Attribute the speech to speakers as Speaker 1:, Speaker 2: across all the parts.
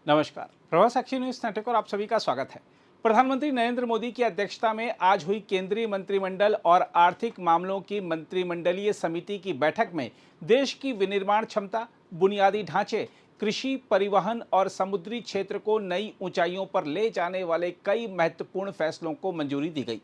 Speaker 1: नमस्कार। प्रवास साक्षी news network और आप सभी का स्वागत है। प्रधानमंत्री नरेंद्र मोदी की अध्यक्षता में आज हुई केंद्रीय मंत्रिमंडल और आर्थिक मामलों की मंत्रिमंडलीय समिति की बैठक में देश की विनिर्माण क्षमता, बुनियादी ढांचे, कृषि, परिवहन और समुद्री क्षेत्र को नई ऊंचाइयों पर ले जाने वाले कई महत्वपूर्ण फैसलों को मंजूरी दी गई।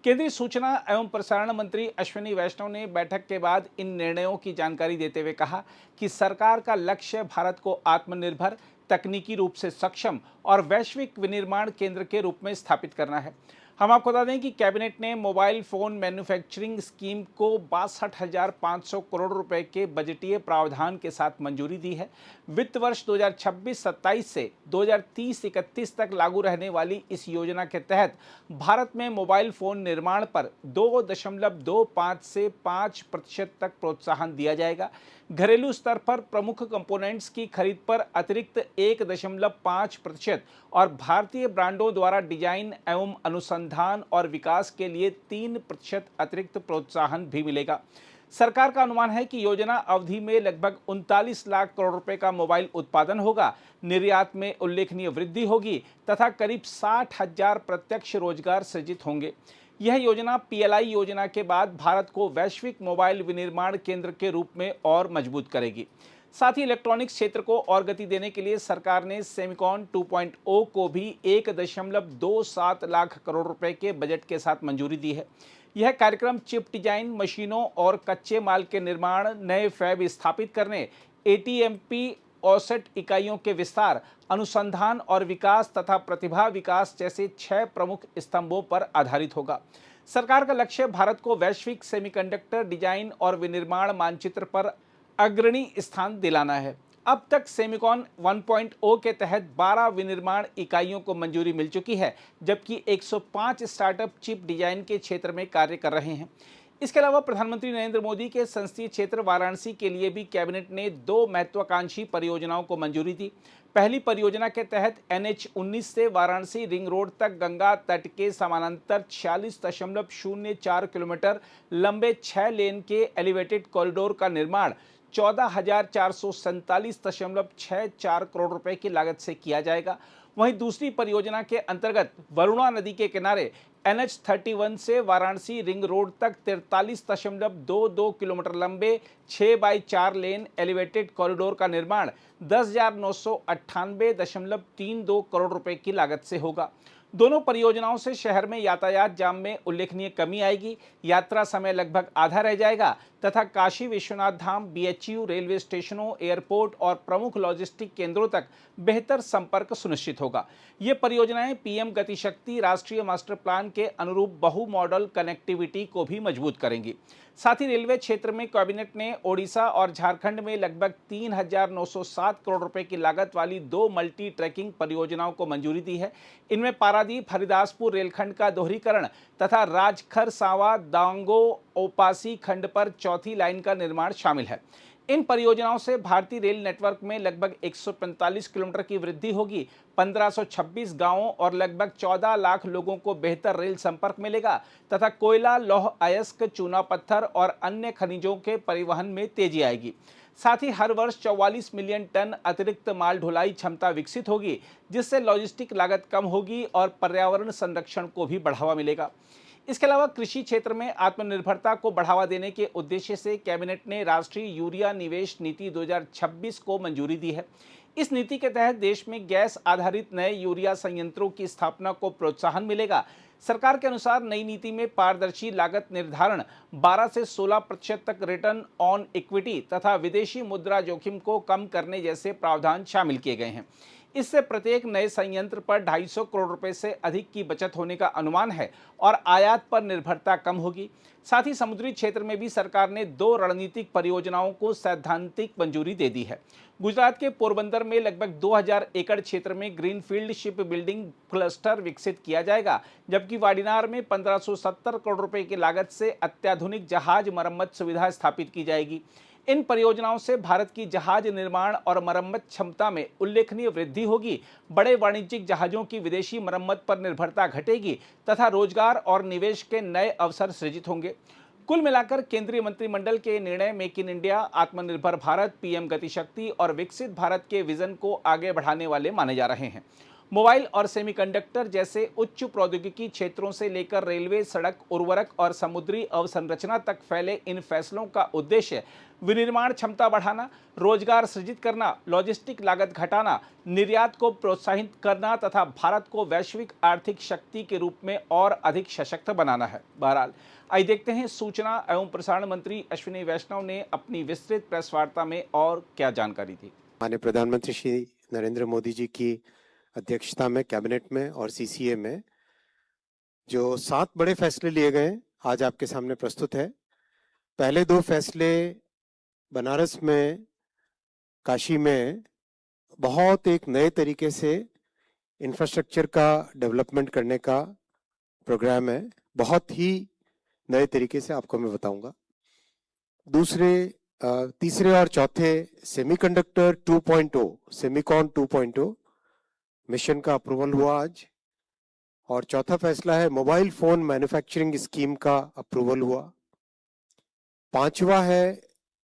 Speaker 1: केंद्रीय सूचना एवं प्रसारण मंत्री अश्विनी वैष्णव ने बैठक के बाद इन निर्णयों की जानकारी देते हुए कहा कि सरकार का लक्ष्य भारत को आत्मनिर्भर, तकनीकी रूप से सक्षम और वैश्विक विनिर्माण केंद्र के रूप में स्थापित करना है। हम आपको बता दें कि कैबिनेट ने मोबाइल फोन मैन्युफैक्चरिंग स्कीम को 62,500 करोड़ रुपए के बजटीय प्रावधान के साथ मंजूरी दी है। वित्त वर्ष 2026-27 से 2030-31 तक लागू रहने वाली इस योजना के तहत भारत में मोबाइल फोन निर्माण पर 2.25 से 5% तक प्रोत्साहन दिया जाएगा। घरेलू स्तर पर प्रमुख कंपोनेंट्स की खरीद पर अतिरिक्त 1.5% और भारतीय ब्रांडों द्वारा डिजाइन एवं अनुसंधान और विकास के लिए 3% अतिरिक्त प्रोत्साहन भी मिलेगा। सरकार का अनुमान है कि योजना अवधि में लगभग 39 लाख करोड़ रुपए का मोबाइल उत्पादन होगा, निर्यात में उल्लेखनीय वृद्धि होगी तथा करीब 60,000 प्रत्यक्ष रोजगार सृजित होंगे। यह योजना पीएलआई योजना के बाद भारत को वैश्विक मोबाइल विनिर्माण केंद्र के रूप में और मजबूत करेगी। साथ ही इलेक्ट्रॉनिक्स क्षेत्र को और गति देने के लिए सरकार ने सेमिकॉन 2.0 को भी 1.27 लाख करोड़ रुपए के बजट के साथ मंजूरी दी है। यह कार्यक्रम चिप डिजाइन, मशीनों और कच्चे माल के निर्माण, नए फैब स्थापित करने, एटीएमपी औसत इकाइयों के विस्तार, अनुसंधान और विकास तथा प्रतिभा विकास जैसे 6 प्रमुख स्तंभों पर आधारित होगा। सरकार का लक्ष्य भारत को वैश्विक सेमीकंडक्टर डिजाइन और विनिर्माण मानचित्र पर अग्रणी स्थान दिलाना है। अब तक सेमिकॉन 1.0 के तहत 12 विनिर्माण इकाइयों को मंजूरी मिल चुकी है, जबकि 105 स्टार्टअप चिप डिजाइन के क्षेत्र में कार्य कर रहे हैं। इसके अलावा प्रधानमंत्री नरेंद्र मोदी के संसदीय क्षेत्र वाराणसी के लिए भी कैबिनेट ने 2 महत्वाकांक्षी परियोजनाओं को मंजूरी दी। पहली परियोजना के तहत NH-19 से वाराणसी रिंग रोड तक गंगा तट के समानांतर 46.04 किलोमीटर लंबे 6 लेन के एलिवेटेड कॉरिडोर का निर्माण 14,447.64 करोड़ रुपए की लागत से किया जाएगा। वहीं दूसरी परियोजना के अंतर्गत वरुणा नदी के किनारे NH-31 से वाराणसी रिंग रोड तक 43.22 किलोमीटर लंबे 6x4 लेन एलिवेटेड कॉरिडोर का निर्माण 10,998.32 करोड़ रुपए की लागत से होगा। दोनों परियोजनाओं से शहर में यातायात जाम में उल्लेखनीय कमी आएगी, यात्रा समय लगभग आधा रह जाएगा तथा काशी विश्वनाथ धाम, BHU, रेलवे स्टेशनों, एयरपोर्ट और प्रमुख लॉजिस्टिक केंद्रों तक बेहतर संपर्क सुनिश्चित होगा। ये परियोजनाएं पीएम गति शक्ति राष्ट्रीय मास्टर प्लान के अनुरूप बहु मॉडल कनेक्टिविटी को भी मजबूत करेंगी। साथ ही रेलवे क्षेत्र में कैबिनेट ने ओडिशा और झारखंड में लगभग 3,907 करोड़ रुपए की लागत वाली 2 मल्टी ट्रैकिंग परियोजनाओं को मंजूरी दी है। इनमें पारादीप हरिदासपुर रेलखंड का दोहरीकरण तथा राजखर सांवा दांगो ओपासी खंड पर चौथी लाइन का निर्माण शामिल है। इन परियोजनाओं से भारतीय रेल नेटवर्क में लगभग 145 किलोमीटर की वृद्धि होगी, 1526 गांवों और लगभग 14 लाख लोगों को बेहतर रेल संपर्क मिलेगा तथा कोयला, लौह अयस्क, चूना पत्थर और अन्य खनिजों के परिवहन में तेजी आएगी। साथ ही हर वर्ष 44 मिलियन टन अतिरिक्त माल ढुलाई क्षमता विकसित होगी, जिससे लॉजिस्टिक लागत कम होगी और पर्यावरण संरक्षण को भी बढ़ावा मिलेगा। इसके अलावा कृषि क्षेत्र में आत्मनिर्भरता को बढ़ावा देने के उद्देश्य से कैबिनेट ने राष्ट्रीय यूरिया निवेश नीति 2026 को मंजूरी दी है। इस नीति के तहत देश में गैस आधारित नए यूरिया संयंत्रों की स्थापना को प्रोत्साहन मिलेगा। सरकार के अनुसार नई नीति में पारदर्शी लागत निर्धारण, 12 से 16% तक रिटर्न ऑन इक्विटी तथा विदेशी मुद्रा जोखिम को कम करने जैसे प्रावधान शामिल किए गए हैं। इससे प्रत्येक नए संयंत्र पर 250 करोड़ रुपए से अधिक की बचत होने का अनुमान है और आयात पर निर्भरता कम होगी। साथ ही समुद्री क्षेत्र में भी सरकार ने 2 रणनीतिक परियोजनाओं को सैद्धांतिक मंजूरी दे दी है। गुजरात के पोरबंदर में लगभग 2000 एकड़ क्षेत्र में ग्रीनफील्ड शिप बिल्डिंग क्लस्टर विकसित किया जाएगा, जबकि वाडिनार में 1570 करोड़ रुपए की लागत से अत्याधुनिक जहाज मरम्मत सुविधा स्थापित की जाएगी। इन परियोजनाओं से भारत की जहाज निर्माण और मरम्मत क्षमता में उल्लेखनीय वृद्धि होगी, बड़े वाणिज्यिक जहाजों की विदेशी मरम्मत पर निर्भरता घटेगी तथा रोजगार और निवेश के नए अवसर सृजित होंगे। कुल मिलाकर केंद्रीय मंत्रिमंडल के निर्णय मेक इन इंडिया, आत्मनिर्भर भारत, पीएम गति शक्ति और विकसित भारत के विजन को आगे बढ़ाने वाले माने जा रहे हैं। मोबाइल और सेमीकंडक्टर जैसे उच्च प्रौद्योगिकी क्षेत्रों से लेकर रेलवे, सड़क, उर्वरक और समुद्री अवसंरचना तक फैले इन फैसलों का उद्देश्य विनिर्माण क्षमता बढ़ाना, रोजगार सृजित करना, लॉजिस्टिक लागत घटाना, निर्यात को प्रोत्साहित करना तथा भारत को वैश्विक आर्थिक शक्ति के रूप में और अधिक सशक्त बनाना है। बहरहाल आइए देखते हैं सूचना एवं प्रसारण मंत्री अश्विनी वैष्णव ने अपनी विस्तृत प्रेस वार्ता में और क्या जानकारी दी।
Speaker 2: माननीय प्रधानमंत्री श्री नरेंद्र मोदी जी की अध्यक्षता में कैबिनेट में और सीसीए में जो 7 बड़े फैसले लिए गए आज आपके सामने प्रस्तुत है। पहले 2 फैसले बनारस में, काशी में बहुत एक नए तरीके से इंफ्रास्ट्रक्चर का डेवलपमेंट करने का प्रोग्राम है, बहुत ही नए तरीके से आपको मैं बताऊंगा। तीसरे और चौथे सेमीकंडक्टर 2.0, सेमीकॉन 2.0 मिशन का अप्रूवल हुआ आज। और चौथा फैसला है मोबाइल फोन मैन्युफैक्चरिंग स्कीम का अप्रूवल हुआ। 5वां है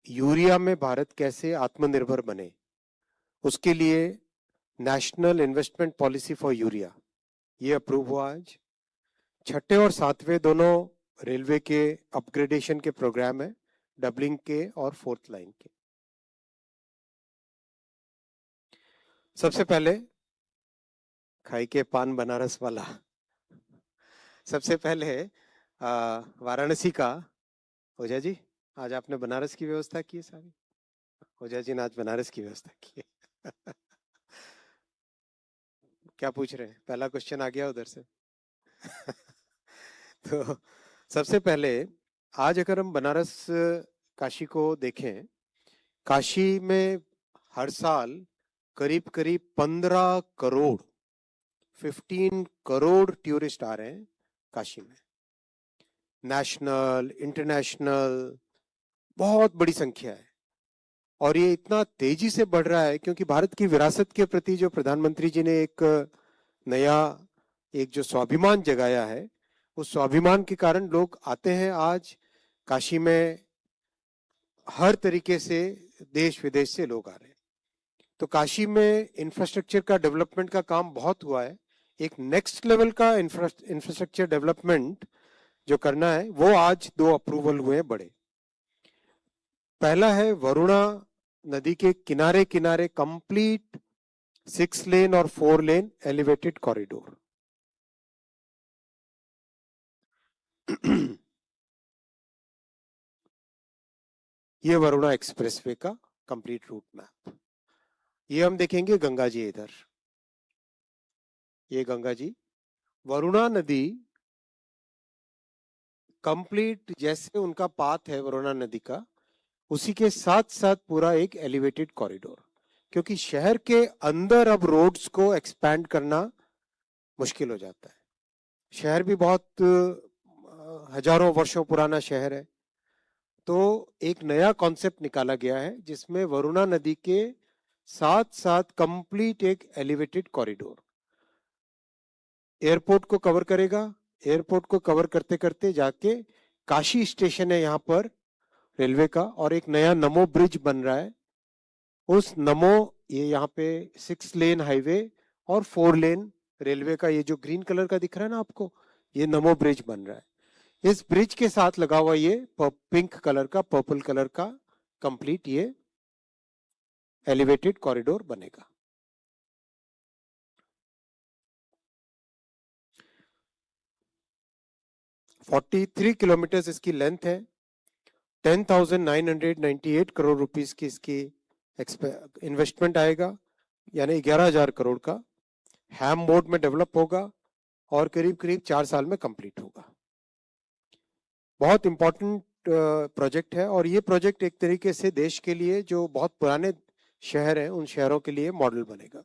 Speaker 2: यूरिया में भारत कैसे आत्मनिर्भर बने, उसके लिए national investment policy for urea, ये अप्रूव हुआ आज। 6ठे और 7वें दोनों रेलवे के अपग्रेडेशन के प्रोग्राम है, डबलिंग के और 4th लाइन के। सबसे पहले खाई के पान बनारस वाला, सबसे पहले वाराणसी का। ओझा जी आज आपने बनारस की व्यवस्था की है सारी, ओझा जी ने आज बनारस की व्यवस्था की है। क्या पूछ रहे हैं? पहला क्वेश्चन आ गया उधर से। तो सबसे पहले आज अगर हम बनारस काशी को देखें, काशी में हर साल करीब करीब 15 करोड़ 15 करोड़ टूरिस्ट आ रहे हैं काशी में, नेशनल इंटरनेशनल, बहुत बड़ी संख्या है। और ये इतना तेजी से बढ़ रहा है क्योंकि भारत की विरासत के प्रति जो प्रधानमंत्री जी ने एक नया एक जो स्वाभिमान जगाया है, उस स्वाभिमान के कारण लोग आते हैं। आज काशी में हर तरीके से देश विदेश से लोग आ रहे हैं। तो काशी में इंफ्रास्ट्रक्चर का डेवलपमेंट का काम बहुत हुआ है। एक नेक्स्ट लेवल का इंफ्रास्ट्रक्चर डेवलपमेंट जो करना है वो आज 2 अप्रूवल हुए बड़े। पहला है वरुणा नदी के किनारे किनारे कंप्लीट 6 लेन और 4 लेन एलिवेटेड कॉरिडोर। ये वरुणा एक्सप्रेसवे का कंप्लीट रूट मैप। ये हम देखेंगे गंगा जी इधर, ये गंगा जी, वरुणा नदी कंप्लीट जैसे उनका पाथ है वरुणा नदी का, उसी के साथ साथ पूरा एक एलिवेटेड कॉरिडोर। क्योंकि शहर के अंदर अब रोड्स को एक्सपैंड करना मुश्किल हो जाता है। शहर भी बहुत हजारों वर्षों पुराना शहर है, तो एक नया कॉन्सेप्ट निकाला गया है जिसमें वरुणा नदी के साथ साथ कंप्लीट एक एलिवेटेड कॉरिडोर एयरपोर्ट को कवर करेगा। एयरपोर्ट को कवर करते करते जाके काशी स्टेशन है यहाँ पर रेलवे का, और एक नया नमो ब्रिज बन रहा है। उस नमो, ये यहाँ पे 6 लेन हाईवे और 4 लेन रेलवे का, ये जो ग्रीन कलर का दिख रहा है ना आपको, ये नमो ब्रिज बन रहा है। इस ब्रिज के साथ लगा हुआ ये पिंक कलर का, पर्पल कलर का कंप्लीट ये एलिवेटेड कॉरिडोर बनेगा। (43 किलोमीटर इसकी लेंथ है। 10,998 करोड़ रुपीस की इसकी इन्वेस्टमेंट आएगा, यानी 11,000 करोड़ का। हैम मोड में डेवलप होगा और करीब करीब 4 साल में कंप्लीट होगा। बहुत इंपॉर्टेंट प्रोजेक्ट है, और ये प्रोजेक्ट एक तरीके से देश के लिए जो बहुत पुराने शहर हैं उन शहरों के लिए मॉडल बनेगा।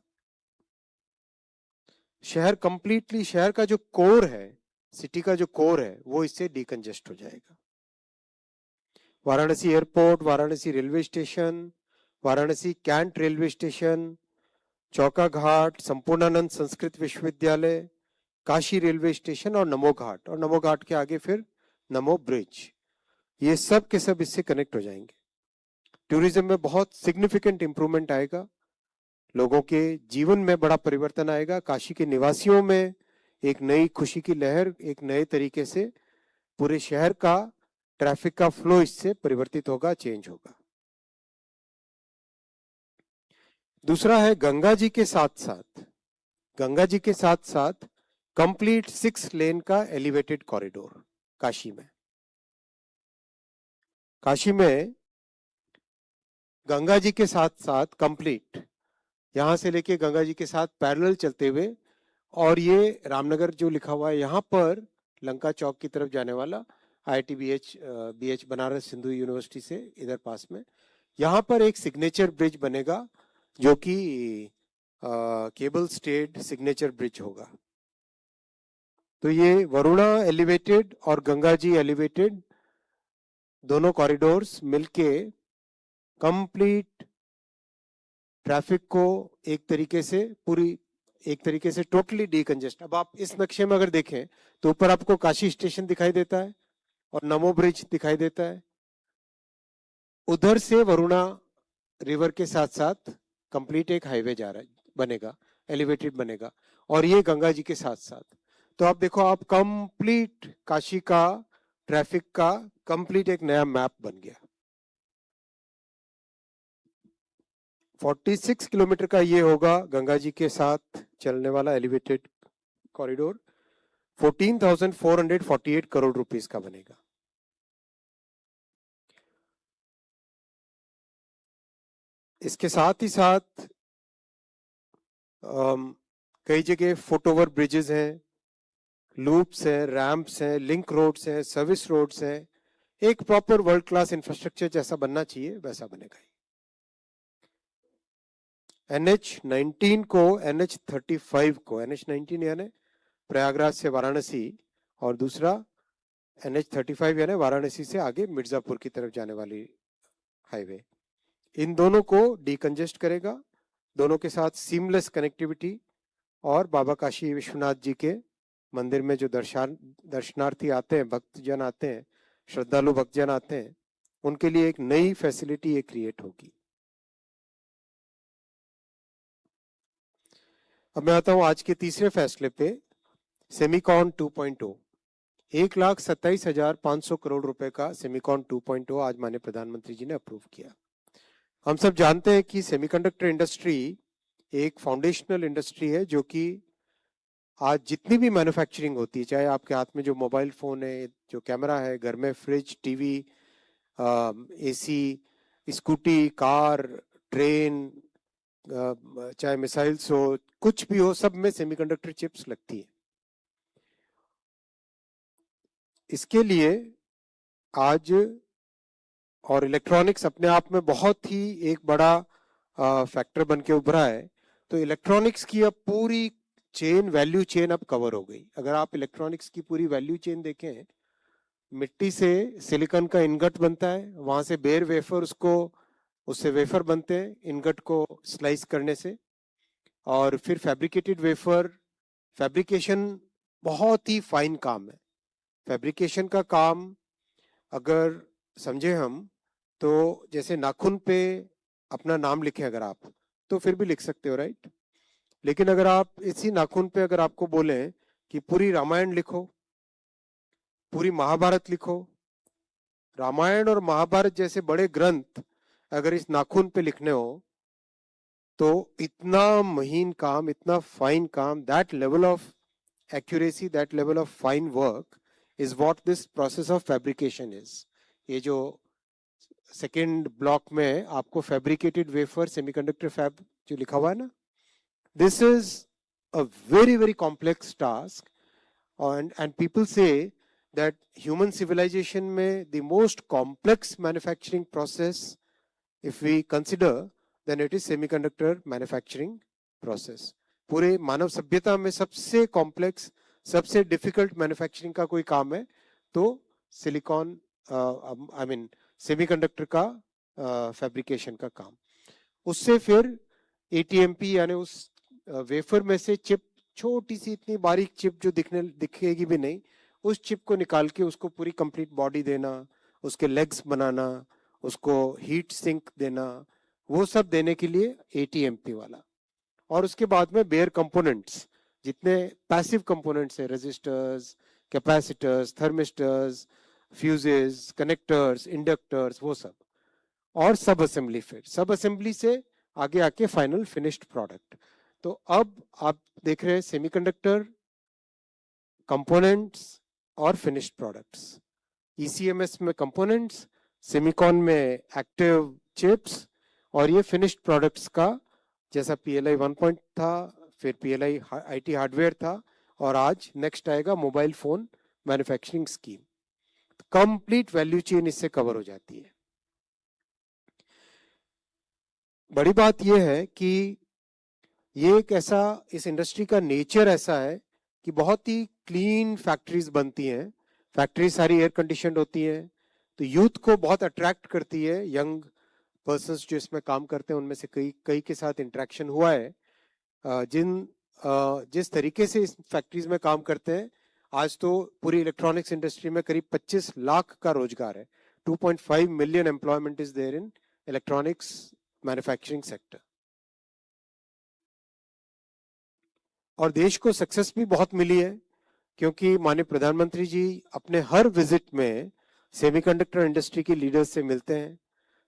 Speaker 2: शहर कंप्लीटली, शहर का जो कोर है, सिटी का जो कोर है, वो इससे डिकंजेस्ट हो जाएगा। Varanasi airport, Varanasi railway station, Varanasi cantt railway station, Chauka Ghat, Sampurnanand Sanskrit विश्वविद्यालय, काशी रेलवे स्टेशन और नमो घाट के आगे फिर नमो ब्रिज। ये सब के सब इससे कनेक्ट हो जाएंगे। टूरिज्म में बहुत सिग्निफिकेंट इंप्रूवमेंट आएगा, लोगों के जीवन में बड़ा परिवर्तन आएगा, काशी के निवासियों में एक नई खुशी की लहर, एक नए तरीके से पूरे शहर का ट्रैफिक का फ्लो इससे परिवर्तित होगा, चेंज होगा। दूसरा है गंगा जी के साथ साथ, गंगा जी के साथ साथ कंप्लीट 6 लेन का एलिवेटेड कॉरिडोर काशी में। काशी में गंगा जी के साथ साथ कंप्लीट यहां से लेके गंगा जी के साथ पैरेलल चलते हुए, और ये रामनगर जो लिखा हुआ है यहाँ पर लंका चौक की तरफ जाने वाला IIT BH Banaras Hindu university से इधर पास में, यहाँ पर एक सिग्नेचर ब्रिज बनेगा जो कि केबल स्टेड सिग्नेचर ब्रिज होगा। तो ये वरुणा एलिवेटेड और गंगा जी एलिवेटेड दोनों कॉरिडोर्स मिलके कंप्लीट ट्रैफिक को एक तरीके से टोटली डीकंजेस्ट। अब आप इस नक्शे में अगर देखें तो ऊपर आपको काशी स्टेशन दिखाई देता है और नमो ब्रिज दिखाई देता है, उधर से वरुणा रिवर के साथ साथ कंप्लीट एक हाईवे जा रहा है, बनेगा, एलिवेटेड बनेगा, और ये गंगा जी के साथ साथ। तो आप देखो, आप कंप्लीट काशी का ट्रैफिक का कंप्लीट एक नया मैप बन गया। 46 किलोमीटर का ये होगा गंगा जी के साथ चलने वाला एलिवेटेड कॉरिडोर, 14,448 करोड़ रुपीस का बनेगा। इसके साथ ही साथ कई जगह फुट ओवर ब्रिजेस हैं, लूप्स हैं, रैंप्स हैं, लिंक रोड्स हैं, सर्विस रोड्स हैं, एक प्रॉपर वर्ल्ड क्लास इंफ्रास्ट्रक्चर जैसा बनना चाहिए वैसा बनेगा। NH19 को NH35 को, NH19 यानी प्रयागराज से वाराणसी, और दूसरा NH35 यानी वाराणसी से आगे मिर्जापुर की तरफ जाने वाली हाईवे, इन दोनों को डीकंजेस्ट करेगा, दोनों के साथ सीमलेस कनेक्टिविटी, और बाबा काशी विश्वनाथ जी के मंदिर में जो दर्शनार्थी आते हैं, भक्तजन आते हैं, श्रद्धालु भक्तजन आते हैं, उनके लिए एक नई फैसिलिटी ये क्रिएट होगी। अब मैं आता हूं आज के तीसरे फैसले पे, सेमिकॉन 2.0। 1,27,500 करोड़ रुपए का सेमिकॉन 2.0 आज माननीय प्रधानमंत्री जी ने अप्रूव किया। हम सब जानते हैं कि सेमीकंडक्टर इंडस्ट्री एक फाउंडेशनल इंडस्ट्री है, जो कि आज जितनी भी मैन्युफैक्चरिंग होती है, चाहे आपके हाथ में जो मोबाइल फोन है, जो कैमरा है, घर में fridge, TV, AC, scooty, car, train, चाहे मिसाइल्स हो, कुछ भी हो, सब में सेमीकंडक्टर चिप्स लगती है। इसके लिए आज, और इलेक्ट्रॉनिक्स अपने आप में बहुत ही एक बड़ा फैक्टर बन के उभरा है, तो इलेक्ट्रॉनिक्स की अब पूरी चेन, वैल्यू चेन अब कवर हो गई। अगर आप इलेक्ट्रॉनिक्स की पूरी वैल्यू चेन देखें, मिट्टी से सिलिकॉन का इनगट बनता है, वहां से बेयर वेफर, उससे वेफर बनते हैं इनगट को स्लाइस करने से, और फिर फैब्रिकेटेड वेफर, फैब्रिकेशन बहुत ही फाइन काम है। फैब्रिकेशन का काम अगर समझे हम, तो जैसे नाखून पे अपना नाम लिखें अगर आप, तो फिर भी लिख सकते हो, राइट? लेकिन अगर आप इसी नाखून पे अगर आपको बोले कि पूरी रामायण लिखो, पूरी महाभारत लिखो, रामायण और महाभारत जैसे बड़े ग्रंथ अगर इस नाखून पे लिखने हो, तो इतना महीन काम, इतना फाइन काम, that level of accuracy, that level of fine work is what this process of fabrication is. ये जो सेकेंड ब्लॉक में आपको फैब्रिकेटेड वेफर सेमीकंडक्टर फैब जो लिखा हुआ है ना, this is a very very complex task, and people say that human civilization में the most complex manufacturing process if we consider, then it is semiconductor manufacturing process. पूरे मानव सभ्यता में सबसे कॉम्प्लेक्स, सबसे डिफिकल्ट मैन्युफैक्चरिंग का कोई काम है तो सिलिकॉन, आई मीन सेमीकंडक्टर का फैब्रिकेशन का काम। उससे फिर ATMP यानी उस वेफर में से चिप, छोटी सी इतनी बारीक चिप जो दिखेगी भी नहीं, उस चिप को निकाल के उसको पूरी कंप्लीट बॉडी देना, उसके लेग्स बनाना, उसको हीट सिंक देना, वो सब देने के लिए ATMP वाला। और उसके बाद में बेयर कंपोनेंट्स, जितने पैसिव कंपोनेंट्स है, resistors, capacitors, thermistors, fuses, connectors, inductors, वो सब। और सब असेंबली, फिर सब असेंबली से आगे आके फाइनल फिनिश्ड प्रोडक्ट। तो अब आप देख रहे हैं सेमीकंडक्टर, कंपोनेंट्स और फिनिश्ड प्रोडक्ट्स। ECMS में कंपोनेंट्स, सेमीकॉन में एक्टिव चिप्स, और ये फिनिश्ड प्रोडक्ट्स का जैसा PLI 1 था, फिर PLI IT हार्डवेयर था, और आज नेक्स्ट आएगा mobile phone manufacturing scheme. Complete value chain इससे कवर हो जाती है। बड़ी बात यह है कि ये एक ऐसा, इस इंडस्ट्री का नेचर ऐसा है कि बहुत ही क्लीन फैक्ट्रीज बनती हैं। फैक्ट्री सारी एयर कंडीशनड होती हैं, तो यूथ को बहुत अट्रैक्ट करती है। यंग पर्सन्स जो इसमें काम करते हैं, उनमें से कई के साथ इंटरेक्शन हुआ है। जिस तरीके से इस फैक्ट्रीज में काम करते हैं, आज तो पूरी इलेक्ट्रॉनिक्स इंडस्ट्री में करीब 25 लाख का रोजगार है। 2.5 million employment is there in electronics manufacturing sector. और देश को सक्सेस भी बहुत मिली है, क्योंकि माननीय प्रधानमंत्री जी अपने हर विजिट में सेमीकंडक्टर इंडस्ट्री के लीडर्स से मिलते हैं,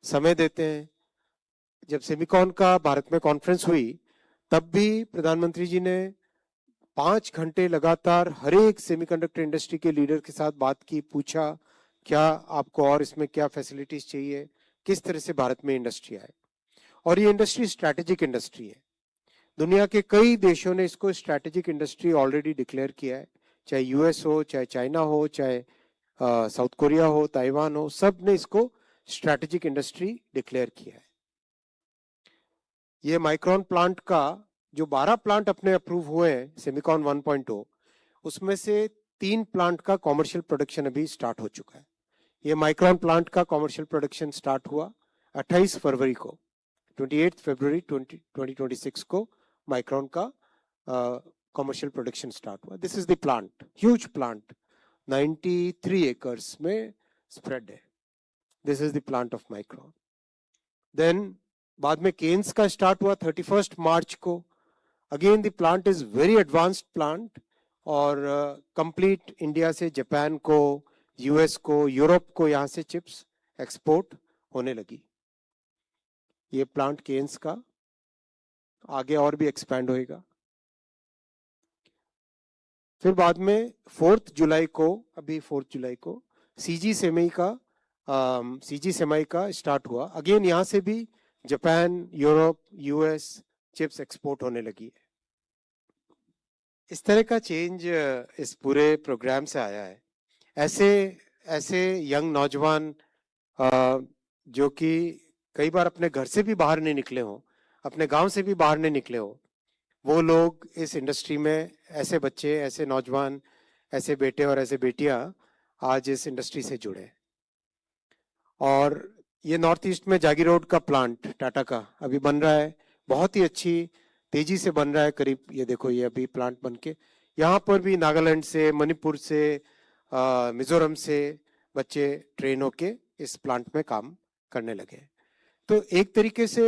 Speaker 2: समय देते हैं। जब सेमीकॉन का भारत में कॉन्फ्रेंस हुई, तब भी प्रधानमंत्री जी ने 5 घंटे लगातार हर एक सेमीकंडक्टर इंडस्ट्री के लीडर के साथ बात की, पूछा क्या आपको और इसमें क्या फैसिलिटीज चाहिए, किस तरह से भारत में इंडस्ट्री आए। और ये इंडस्ट्री स्ट्रैटेजिक इंडस्ट्री है। दुनिया के कई देशों ने इसको स्ट्रैटेजिक इंडस्ट्री ऑलरेडी डिक्लेयर किया है, चाहे US हो, चाहे चाइना हो, चाहे साउथ कोरिया हो, ताइवान हो, सब ने इसको स्ट्रैटेजिक इंडस्ट्री डिक्लेयर किया है। ये माइक्रोन प्लांट का जो 12 प्लांट अपने अप्रूव हुए हैं सेमीकॉन 1.0, उसमें से 3 प्लांट का कॉमर्शियल प्रोडक्शन अभी स्टार्ट हो चुका है। ये माइक्रोन प्लांट का कॉमर्शियल प्रोडक्शन स्टार्ट हुआ 28 फरवरी को, 28 फरवरी 2026 को माइक्रोन का कॉमर्शियल प्रोडक्शन स्टार्ट हुआ। This is the plant, huge plant, 93 acres में स्प्रेड है। This is the plant of Micron. Then बाद में केन्स का स्टार्ट हुआ 31 मार्च को। Again the plant is very advanced plant, और कंप्लीट इंडिया से जापान को, US को, यूरोप को यहाँ से चिप्स एक्सपोर्ट होने लगी। ये प्लांट केन्स का आगे और भी एक्सपैंड होएगा। फिर बाद में 4 जुलाई को, अभी 4 जुलाई को सीजी सेमाई का स्टार्ट हुआ। अगेन यहाँ से भी Japan, Europe, US chips export होने लगी है। इस तरह का चेंज इस पूरे प्रोग्राम से आया है। ऐसे यंग नौजवान जो कि कई बार अपने घर से भी बाहर नहीं निकले हो, अपने गांव से भी बाहर नहीं निकले हो, वो लोग इस इंडस्ट्री में, ऐसे बच्चे, ऐसे नौजवान, ऐसे बेटे और ऐसे बेटियां आज इस इंडस्ट्री से जुड़े। और ये नॉर्थ ईस्ट में जागी रोड का प्लांट टाटा का अभी बन रहा है, बहुत ही अच्छी तेजी से बन रहा है। करीब ये देखो, ये अभी प्लांट बन के, यहाँ पर भी नागालैंड से, मणिपुर से, मिजोरम से बच्चे ट्रेन होके इस प्लांट में काम करने लगे। तो एक तरीके से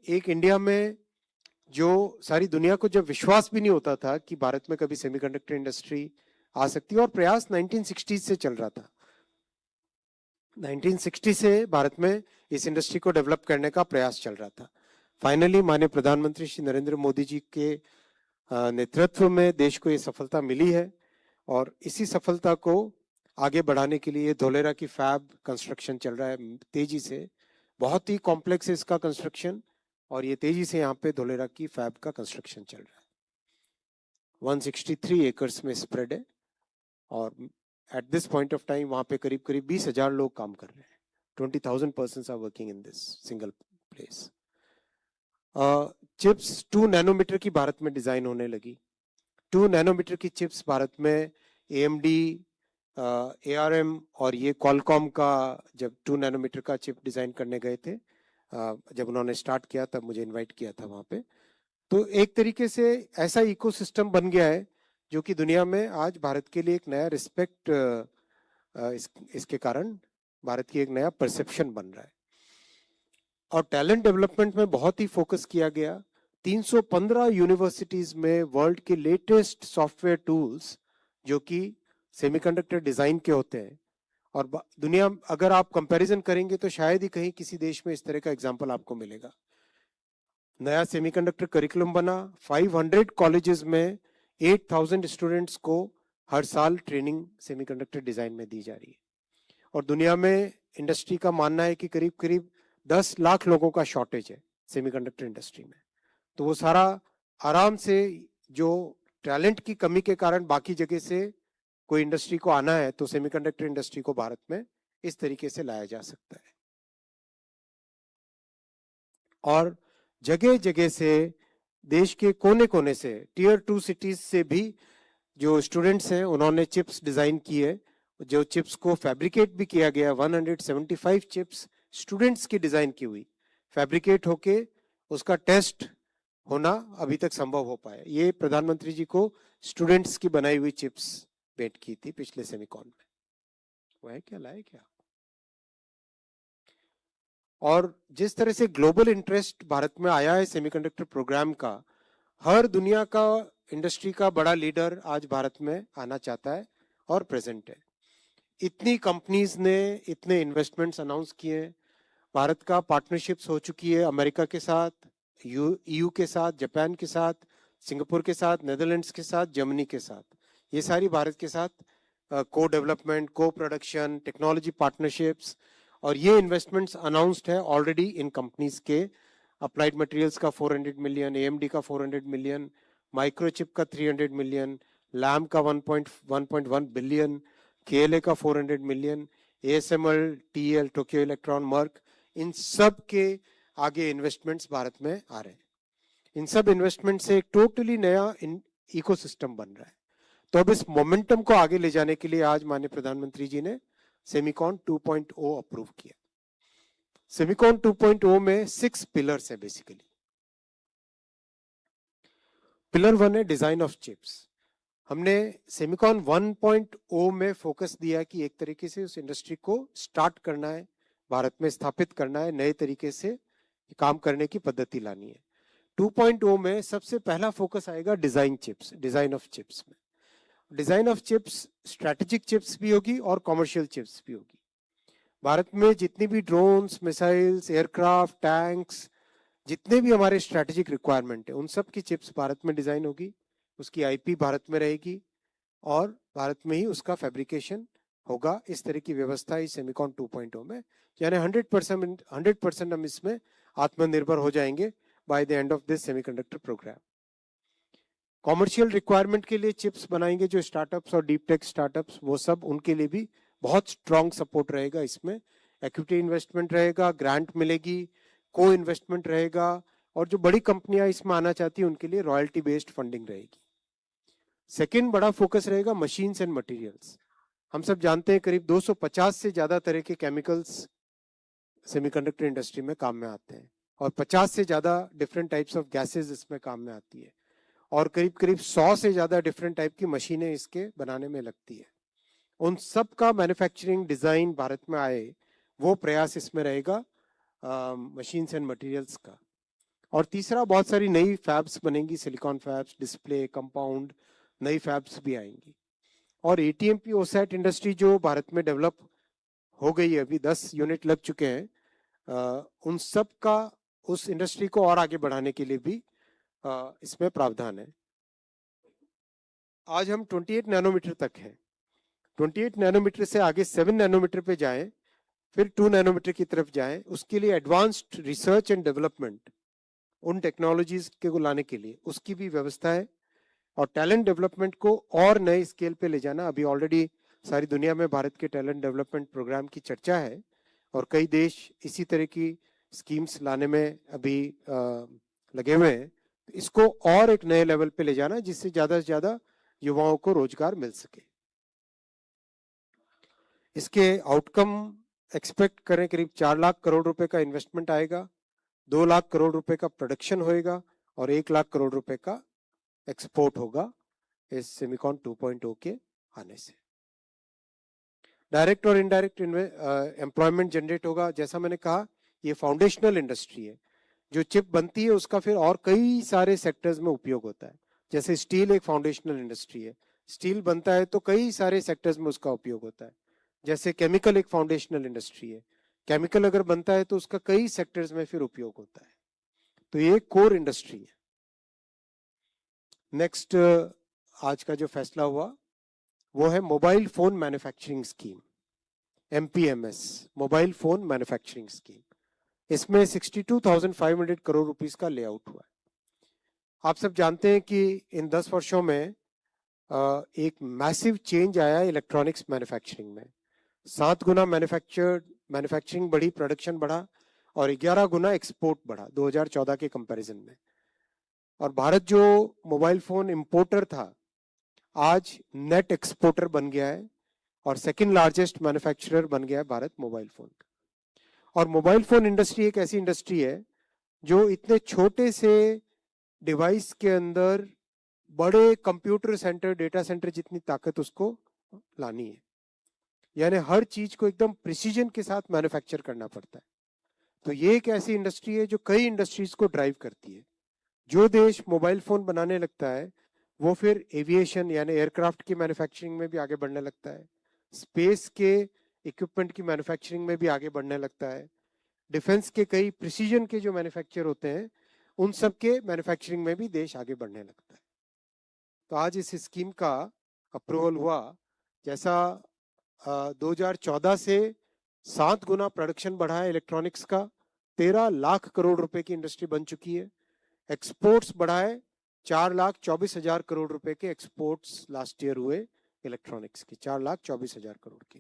Speaker 2: एक इंडिया में जो सारी दुनिया को जब विश्वास भी नहीं होता था कि भारत में कभी सेमीकंडक्टर इंडस्ट्री आ सकती है, और प्रयास 1960 से चल रहा था। 1960 से भारत में इस इंडस्ट्री को डेवलप करने का प्रयास चल रहा था। फाइनली माननीय प्रधानमंत्री श्री नरेंद्र मोदी जी के नेतृत्व में देश को ये सफलता मिली है, और इसी सफलता को आगे बढ़ाने के लिए धोलेरा की फैब कंस्ट्रक्शन चल रहा है तेजी से। बहुत ही कॉम्प्लेक्स है इसका कंस्ट्रक्शन, और ये तेजी से यहाँ पे धोलेरा की फैब का कंस्ट्रक्शन चल रहा है। 163 एकर्स में स्प्रेड है, और at this point of time वहाँ पे करीब 20,000 लोग काम कर रहे हैं। 20,000 persons are working in this single place. Chips 2 nanometre की भारत में डिजाइन होने लगी। 2 नैनोमीटर की चिप्स भारत में AMD, ARM और ये क्वालकॉम का जब 2 नैनोमीटर का चिप डिजाइन करने गए थे, जब उन्होंने स्टार्ट किया तब मुझे इनवाइट किया था वहाँ पे। तो एक तरीके से ऐसा इकोसिस्टम बन गया है जो कि दुनिया में आज भारत के लिए एक नया रिस्पेक्ट इसके कारण भारत की एक नया परसेप्शन बन रहा है। और टैलेंट डेवलपमेंट में बहुत ही फोकस किया गया। 315 यूनिवर्सिटीज में वर्ल्ड के लेटेस्ट सॉफ्टवेयर टूल्स जो कि सेमीकंडक्टर डिजाइन के होते हैं, और दुनिया अगर आप कंपैरिजन करेंगे तो शायद ही कहीं किसी देश में इस तरह का एग्जांपल आपको मिलेगा। नया सेमीकंडक्टर करिकुलम बना, 500 कॉलेजेस में 8000 स्टूडेंट्स को हर साल ट्रेनिंग सेमीकंडक्टर डिजाइन में दी जा रही है। और दुनिया में इंडस्ट्री का मानना है कि करीब करीब 10 लाख लोगों का शॉर्टेज है सेमीकंडक्टर इंडस्ट्री में। तो वो सारा आराम से, जो टैलेंट की कमी के कारण बाकी जगह से कोई इंडस्ट्री को आना है, तो सेमीकंडक्टर इंडस्ट्री को भारत में इस तरीके से लाया जा सकता है। और जगह जगह से, देश के कोने कोने से, टियर 2 सिटीज से भी जो स्टूडेंट्स हैं उन्होंने चिप्स डिजाइन की है, जो चिप्स को फैब्रिकेट भी किया गया। 175 चिप्स स्टूडेंट्स की डिजाइन की हुई फैब्रिकेट होके उसका टेस्ट होना अभी तक संभव हो पाया। ये प्रधानमंत्री जी को स्टूडेंट्स की बनाई हुई चिप्स भेंट की थी पिछले सेमिकॉन में। वो है क्या, लाए क्या? और जिस तरह से ग्लोबल इंटरेस्ट भारत में आया है सेमीकंडक्टर प्रोग्राम का, हर दुनिया का इंडस्ट्री का बड़ा लीडर आज भारत में आना चाहता है और प्रेजेंट है। इतनी कंपनीज ने इतने इन्वेस्टमेंट्स अनाउंस किए हैं। भारत का पार्टनरशिप्स हो चुकी है अमेरिका के साथ, ईयू के साथ, जापान के साथ, सिंगापुर के साथ, नेदरलैंड्स के साथ, जर्मनी के साथ। ये सारी भारत के साथ को डेवलपमेंट, को प्रोडक्शन, टेक्नोलॉजी पार्टनरशिप्स, और ये इन्वेस्टमेंट्स अनाउंस्ड है ऑलरेडी इन कंपनीज के। अप्लाइड मटेरियल्स का 400 मिलियन, एएमडी का 400 मिलियन, माइक्रोचिप का 300 मिलियन, लैम का 1.1 बिलियन, केएलए का 400 million, ASML, TL, Tokyo Electron, Merck, इन सब के आगे इन्वेस्टमेंट्स भारत में आ रहे हैं। इन सब इन्वेस्टमेंट से एक टोटली नया इकोसिस्टम बन रहा है। तो अब इस मोमेंटम को आगे ले जाने के लिए आज माननीय प्रधानमंत्री जी ने सेमिकॉन 2.0 अप्रूव किया। सेमिकॉन 2.0 में 6 पिलर्स है बेसिकली। पिलर 1 है डिजाइन ऑफ चिप्स। हमने सेमिकॉन 1.0 में फोकस दिया कि एक तरीके से उस इंडस्ट्री को स्टार्ट करना है, भारत में स्थापित करना है, नए तरीके से काम करने की पद्धति लानी है। 2.0 में सबसे पहला फोकस आएगा design chips, design of chips में। Design of chips strategic chips भी होगी और कॉमर्शियल चिप्स भी होगी। भारत में जितनी भी ड्रोन्स, मिसाइल्स, एयरक्राफ्ट, टैंक्स, जितने भी हमारे स्ट्रेटेजिक रिक्वायरमेंट है, उन सब की चिप्स भारत में डिजाइन होगी, उसकी आईपी भारत में रहेगी और भारत में ही उसका फैब्रिकेशन होगा। इस तरह की व्यवस्था इस सेमिकॉन 2.0 में, यानी 100% हम इसमें आत्मनिर्भर हो जाएंगे by the end of this semiconductor programme. Commercial requirement के लिए चिप्स बनाएंगे जो स्टार्टअप्स और डीप टेक स्टार्टअप्स, वो सब उनके लिए भी बहुत स्ट्रॉन्ग सपोर्ट रहेगा। इसमें इक्विटी इन्वेस्टमेंट रहेगा, ग्रांट मिलेगी, को इन्वेस्टमेंट रहेगा, और जो बड़ी कंपनियां इसमें आना चाहती है उनके लिए रॉयल्टी बेस्ड फंडिंग रहेगी। सेकेंड बड़ा फोकस रहेगा मशीन्स एंड मटेरियल्स। हम सब जानते हैं करीब 250 से ज्यादा तरह के केमिकल्स सेमीकंडक्टर इंडस्ट्री में काम में आते हैं, और 50 से ज्यादा डिफरेंट टाइप्स ऑफ गैसेस इसमें काम में आती है, और करीब करीब 100 से ज्यादा डिफरेंट टाइप की मशीनें इसके बनाने में लगती है। उन सब का मैन्युफैक्चरिंग डिजाइन भारत में आए, वो प्रयास इसमें रहेगा मशीन्स एंड मटेरियल्स का। और तीसरा, बहुत सारी नई फैब्स बनेंगी, सिलिकॉन फैब्स, डिस्प्ले, कंपाउंड, नई फैब्स भी आएंगी। और एटीएमपी ओसैट इंडस्ट्री जो भारत में डेवलप हो गई है, अभी 10 यूनिट लग चुके हैं, उन सब का उस इंडस्ट्री को और आगे बढ़ाने के लिए भी इसमें प्रावधान है। आज हम 28 नैनोमीटर तक हैं। 28 नैनोमीटर से आगे 7 नैनोमीटर पे जाएं, फिर 2 नैनोमीटर की तरफ जाएं। उसके लिए एडवांस्ड रिसर्च एंड डेवलपमेंट, उन टेक्नोलॉजीज को लाने के लिए उसकी भी व्यवस्था है। और टैलेंट डेवलपमेंट को और नए स्केल पे ले जाना, अभी ऑलरेडी सारी दुनिया में भारत के टैलेंट डेवलपमेंट प्रोग्राम की चर्चा है, और कई देश इसी तरह की स्कीम्स लाने में अभी लगे हुए हैं। इसको और एक नए लेवल पे ले जाना, जिससे ज्यादा से ज्यादा युवाओं को रोजगार मिल सके। इसके आउटकम एक्सपेक्ट करें, करीब 4 लाख करोड़ रुपए का इन्वेस्टमेंट आएगा, 2 लाख करोड़ रुपए का प्रोडक्शन होएगा, और 1 लाख करोड़ रुपए का एक्सपोर्ट होगा इस सेमिकॉन 2.0 के आने से। डायरेक्ट और इनडायरेक्ट एम्प्लॉयमेंट जनरेट होगा। जैसा मैंने कहा, ये फाउंडेशनल इंडस्ट्री है। जो चिप बनती है उसका फिर और कई सारे सेक्टर्स में उपयोग होता है। जैसे स्टील एक फाउंडेशनल इंडस्ट्री है, स्टील बनता है तो कई सारे सेक्टर्स में उसका उपयोग होता है। जैसे केमिकल एक फाउंडेशनल इंडस्ट्री है, केमिकल अगर बनता है तो उसका कई सेक्टर्स में फिर उपयोग होता है। तो ये कोर इंडस्ट्री है। नेक्स्ट आज का जो फैसला हुआ वो है mobile phone manufacturing scheme, MPMS, mobile phone manufacturing scheme. इसमें 62,500 करोड़ रुपीस का लेआउट हुआ है। आप सब जानते हैं कि इन 10 वर्षों में एक मैसिव चेंज आया इलेक्ट्रॉनिक्स मैन्युफैक्चरिंग में। 7 गुना मैन्युफैक्चरिंग बढ़ी, प्रोडक्शन बढ़ा, और 11 गुना एक्सपोर्ट बढ़ा 2014 के कंपैरिजन में। और भारत जो मोबाइल फोन इंपोर्टर था, आज नेट एक्सपोर्टर बन गया है और सेकंड लार्जेस्ट मैन्युफैक्चरर बन गया है भारत मोबाइल फोन का। और मोबाइल फोन इंडस्ट्री एक ऐसी इंडस्ट्री है जो इतने छोटे से डिवाइस के अंदर बड़े कंप्यूटर सेंटर, डेटा सेंटर जितनी ताकत उसको लानी है। यानी हर चीज को एकदम प्रिसीजन के साथ मैन्युफैक्चर करना पड़ता है। तो ये एक ऐसी इंडस्ट्री है जो कई इंडस्ट्रीज को ड्राइव करती है। जो देश मोबाइल फोन बनाने लगता है वो फिर एविएशन यानी एयरक्राफ्ट की मैन्युफैक्चरिंग में भी आगे बढ़ने लगता है, स्पेस के इक्विपमेंट की मैन्युफैक्चरिंग में भी आगे बढ़ने लगता है, डिफेंस के कई प्रिसीजन के जो मैन्युफैक्चर होते हैं उन सब के मैन्युफैक्चरिंग में भी देश आगे बढ़ने लगता है। तो आज इस स्कीम का अप्रूवल हुआ। जैसा 2014 से 7 गुना प्रोडक्शन बढ़ा है इलेक्ट्रॉनिक्स का, 13 लाख करोड़ रुपए की इंडस्ट्री बन चुकी है। एक्सपोर्ट्स बढ़ा है, 4,24,000 करोड़ रुपए के एक्सपोर्ट्स लास्ट ईयर हुए इलेक्ट्रॉनिक्स के, 4,24,000 करोड़ के।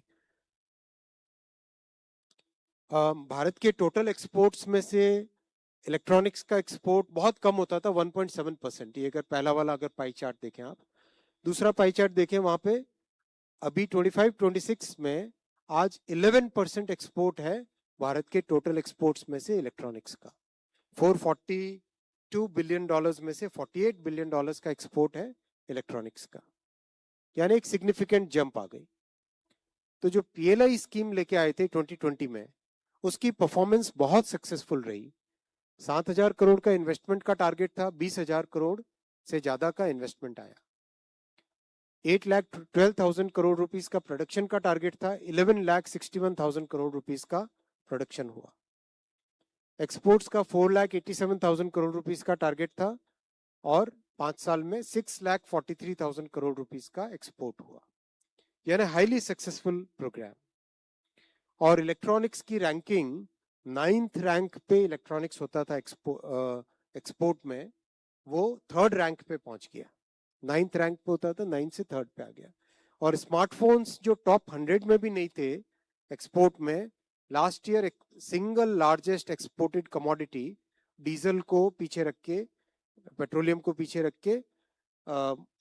Speaker 2: भारत के टोटल एक्सपोर्ट्स में से इलेक्ट्रॉनिक्स का एक्सपोर्ट बहुत कम होता था, 1.7%। ये अगर पहला वाला अगर पाई चार्ट देखें आप, दूसरा पाई चार्ट देखें वहां पे अभी 25-26 में आज 11% एक्सपोर्ट है भारत के टोटल एक्सपोर्ट्स में से इलेक्ट्रॉनिक्स का। $442 बिलियन में से $48 बिलियन का एक्सपोर्ट है इलेक्ट्रॉनिक्स का, यानी एक सिग्निफिकेंट जंप आ गई। तो जो PLI स्कीम लेके आए थे 2020 में, उसकी परफॉर्मेंस बहुत सक्सेसफुल रही। 7,000 करोड़ का इन्वेस्टमेंट का टारगेट था, 20,000 करोड़ से ज्यादा का इन्वेस्टमेंट आया। 8,12,000 करोड़ रुपीस का प्रोडक्शन का टारगेट था, 11,61,000 करोड़ रुपीस का प्रोडक्शन हुआ। एक्सपोर्ट्स का 4,87,000 करोड़ रुपीस का टारगेट था और 5 साल में 6,43,000 करोड़ रुपीस का एक्सपोर्ट हुआ, यानी हाईली सक्सेसफुल प्रोग्राम। और इलेक्ट्रॉनिक्स की रैंकिंग 9th रैंक पे इलेक्ट्रॉनिक्स होता था एक्सपोर्ट में, वो 3rd रैंक पे पहुंच गया। 9th रैंक पे होता था, 9 से 3rd पे आ गया। और स्मार्टफोन्स जो टॉप 100 में भी नहीं थे एक्सपोर्ट में, लास्ट ईयर एक single largest exported commodity diesel को पीछे रख के, पेट्रोलियम को पीछे रख के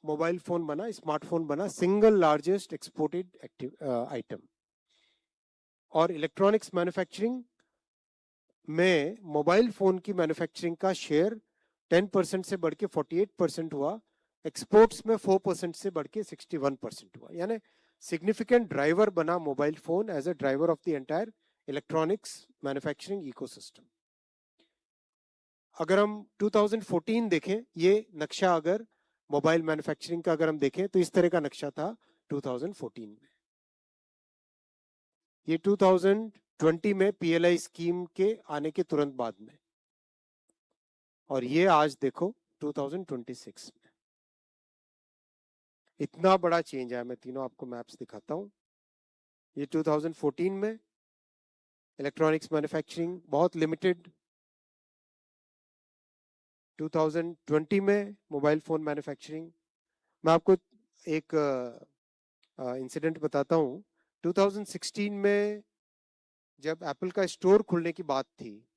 Speaker 2: मोबाइल फोन बना, स्मार्टफोन बना, सिंगल लार्जेस्ट एक्सपोर्टेड आइटम। और इलेक्ट्रॉनिक्स मैन्युफैक्चरिंग में मोबाइल फोन की मैन्युफैक्चरिंग का शेयर 10% से बढ़ के 48% हुआ, एक्सपोर्ट्स में 4% से बढ़ के 61% हुआ, यानी सिग्निफिकेंट ड्राइवर बना mobile phone as a driver of the entire electronics manufacturing ecosystem. अगर हम 2014 देखें, ये नक्शा अगर मोबाइल मैन्युफैक्चरिंग का अगर हम देखें तो इस तरह का नक्शा था 2014 में। ये 2020 में PLI स्कीम के आने के तुरंत बाद में, और ये आज देखो 2026 में इतना बड़ा चेंज आया। मैं तीनों आपको मैप्स दिखाता हूं। ये 2014 में इलेक्ट्रॉनिक्स मैन्युफैक्चरिंग बहुत लिमिटेड, 2020 में मोबाइल फोन मैन्युफैक्चरिंग। मैं आपको एक इंसिडेंट बताता हूं। 2016 में जब एप्पल का स्टोर खुलने की बात थी,